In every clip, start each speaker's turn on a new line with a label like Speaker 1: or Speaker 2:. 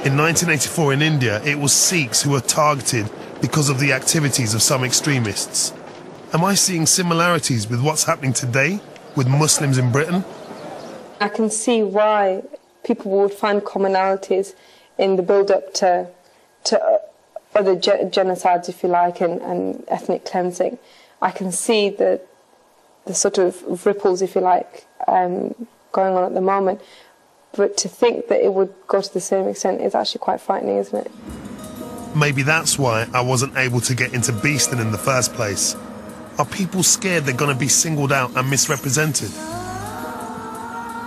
Speaker 1: In 1984 in India, it was Sikhs who were targeted because of the activities of some extremists. Am I seeing similarities with what's happening today with Muslims in Britain?
Speaker 2: I can see why people would find commonalities in the build-up to other genocides, if you like, and ethnic cleansing. I can see the sort of ripples, if you like, going on at the moment. But to think that it would go to the same extent is actually quite frightening, isn't it?
Speaker 1: Maybe that's why I wasn't able to get into Beeston in the first place. Are people scared they're going to be singled out and misrepresented?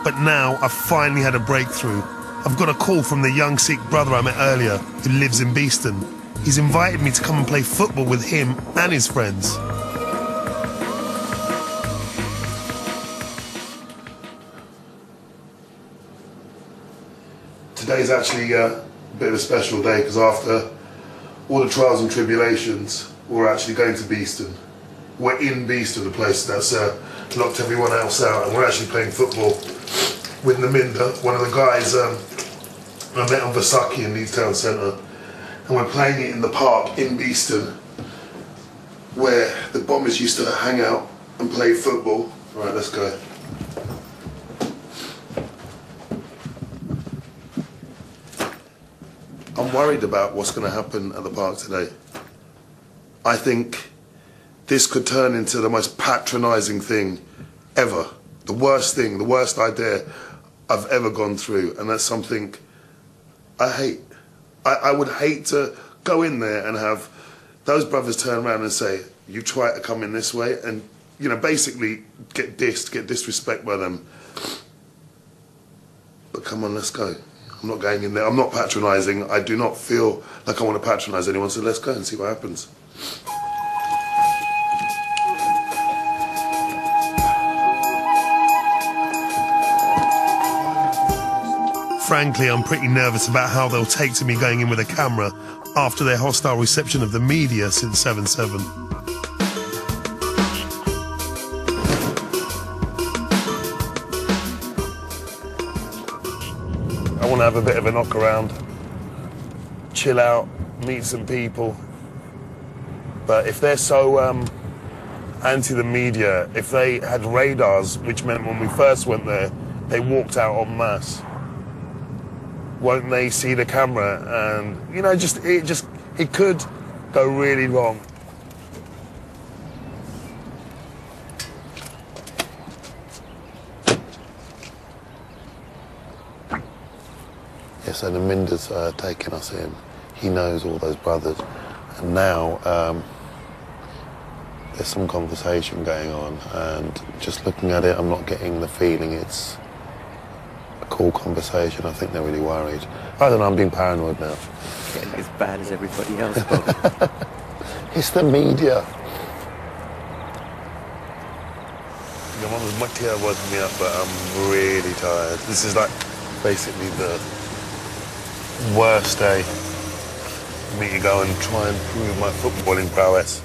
Speaker 1: But now I've finally had a breakthrough. I've got a call from the young Sikh brother I met earlier who lives in Beeston. He's invited me to come and play football with him and his friends. Today's actually a bit of a special day because after all the trials and tribulations, we're actually going to Beeston. We're in Beeston, the place that's locked everyone else out, and we're actually playing football with Naminda, one of the guys I met on Vasaki in Leeds Town Centre, and we're playing it in the park in Beeston, where the Bombers used to hang out and play football. Right, let's go. I'm worried about what's going to happen at the park today. I think this could turn into the most patronising thing ever. The worst thing, the worst idea I've ever gone through, and that's something I hate. I would hate to go in there and have those brothers turn around and say, you try to come in this way, and, you know, basically get dissed, get disrespect by them. But come on, let's go. I'm not going in there. I'm not patronising. I do not feel like I want to patronise anyone, so let's go and see what happens. Frankly, I'm pretty nervous about how they'll take to me going in with a camera after their hostile reception of the media since 7/7. I want to have a bit of a knock around, chill out, meet some people. But if they're so anti the media, if they had radars, which meant when we first went there, they walked out en masse, won't they see the camera? And, you know, it could go really wrong. Yeah, so Naminda's taking us in. He knows all those brothers. And now there's some conversation going on, and just looking at it, I'm not getting the feeling it's a cool conversation. I think they're really worried. I don't know, I'm being paranoid now.
Speaker 3: Getting as bad as everybody else, Bob.
Speaker 1: It's the media. Your mum was much here woken me up, but I'm really tired. This is like basically the worst day for me to go and try and prove my footballing prowess.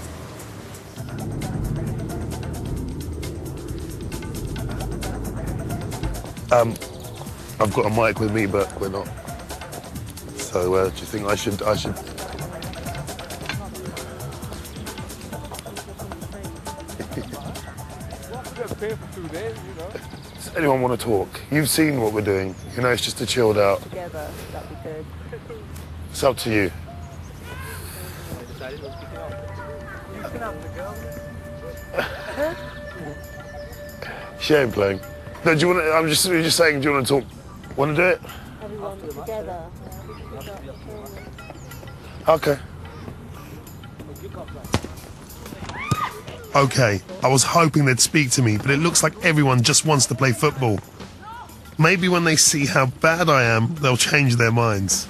Speaker 1: I've got a mic with me, but we're not. So, do you think I should? Does anyone want to talk? You've seen what we're doing. You know, it's just a chilled out.
Speaker 2: Together, that'd be good.
Speaker 1: It's up to you. She ain't playing. No, do you want to, I'm just saying, do you want to talk? Want to do it?
Speaker 2: Everyone together.
Speaker 1: Okay. Okay, I was hoping they'd speak to me, but it looks like everyone just wants to play football. Maybe when they see how bad I am, they'll change their minds.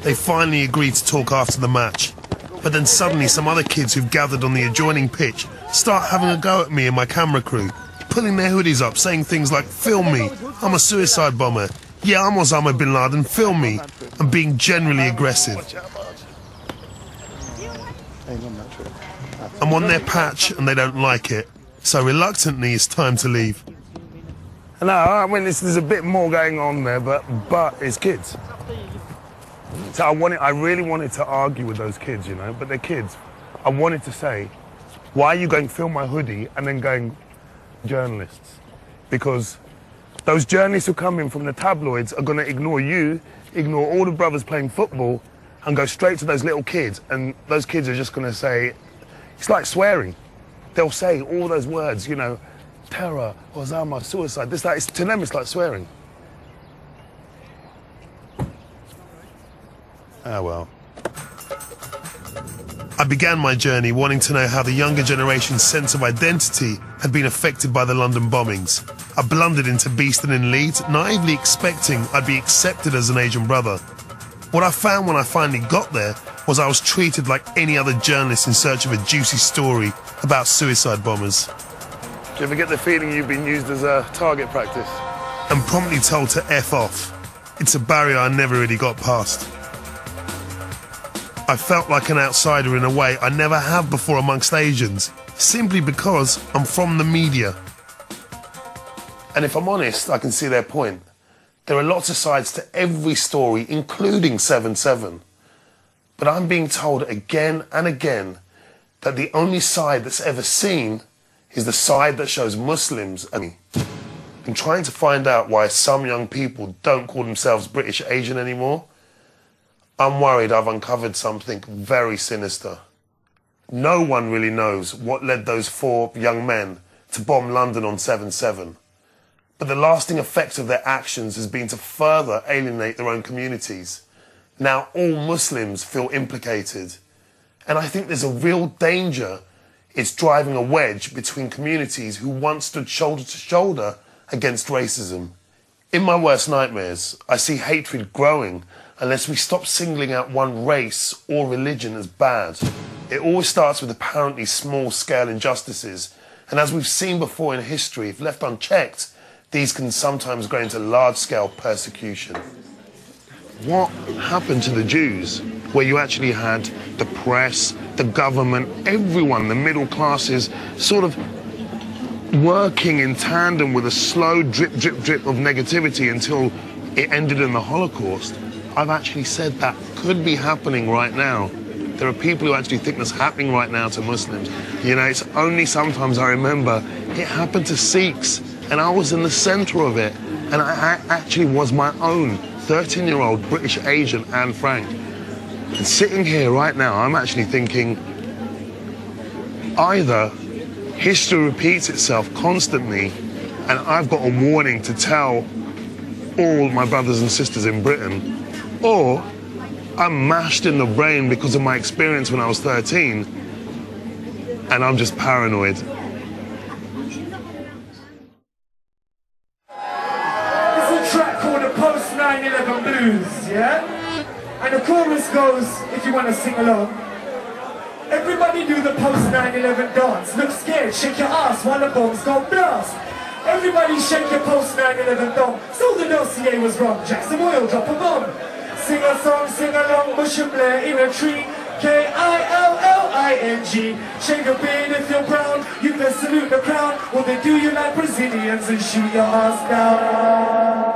Speaker 1: They finally agreed to talk after the match, but then suddenly some other kids who've gathered on the adjoining pitch start having a go at me and my camera crew, pulling their hoodies up, saying things like, "Film me, I'm a suicide bomber. Yeah, I'm Osama bin Laden, film me," and being generally aggressive. I'm on their patch and they don't like it. So reluctantly, it's time to leave.
Speaker 4: No, I mean, there's a bit more going on there, but it's kids. So I really wanted to argue with those kids, you know, but they're kids. I wanted to say, why are you going film my hoodie and then going journalists? Because those journalists who come in from the tabloids are going to ignore you, ignore all the brothers playing football, and go straight to those little kids, and those kids are just going to say, it's like swearing. They'll say all those words, you know, terror, Osama, suicide, this, that. To them, it's like swearing. Ah, well. I began my journey wanting to know how the younger generation's sense of identity had been affected by the London bombings. I blundered into Beeston in Leeds, naively expecting I'd be accepted as an Asian brother. What I found when I finally got there was I was treated like any other journalist in search of a juicy story about suicide bombers. Do you ever get the feeling you've been used as a target practice?
Speaker 1: And promptly told to F off. It's a barrier I never really got past. I felt like an outsider in a way I never have before amongst Asians, simply because I'm from the media. And if I'm honest, I can see their point. There are lots of sides to every story, including 7/7. But I'm being told again and again that the only side that's ever seen is the side that shows Muslims and me. And trying to find out why some young people don't call themselves British Asian anymore, I'm worried I've uncovered something very sinister. No one really knows what led those 4 young men to bomb London on 7/7. But the lasting effect of their actions has been to further alienate their own communities. Now all Muslims feel implicated. And I think there's a real danger it's driving a wedge between communities who once stood shoulder to shoulder against racism. In my worst nightmares, I see hatred growing unless we stop singling out one race or religion as bad. It always starts with apparently small-scale injustices, and as we've seen before in history, if left unchecked, these can sometimes grow into large-scale persecution. What happened to the Jews, where you actually had the press, the government, everyone, the middle classes, sort of working in tandem with a slow drip, drip, drip of negativity until it ended in the Holocaust? I've actually said that could be happening right now. There are people who actually think that's happening right now to Muslims. You know, it's only sometimes I remember it happened to Sikhs, and I was in the center of it, and I actually was my own 13-year-old British Asian Anne Frank. And sitting here right now, I'm actually thinking, either history repeats itself constantly, and I've got a warning to tell all my brothers and sisters in Britain, or I'm mashed in the brain because of my experience when I was 13, and I'm just paranoid.
Speaker 5: It's a track called the Post 9/11 Blues, yeah? And the chorus goes, if you want to sing along, everybody do the Post 9/11 dance. Look scared, shake your ass while the bombs go blast. Everybody shake your Post 9/11 dome. So the dossier was wrong, Jackson will drop a bomb. Sing a song, sing along, bush and Blair in a tree. K-I-L-L-I-N-G. Shake a beard if you're proud, you can salute the crowd. Or they do you like Brazilians and shoot your ass down.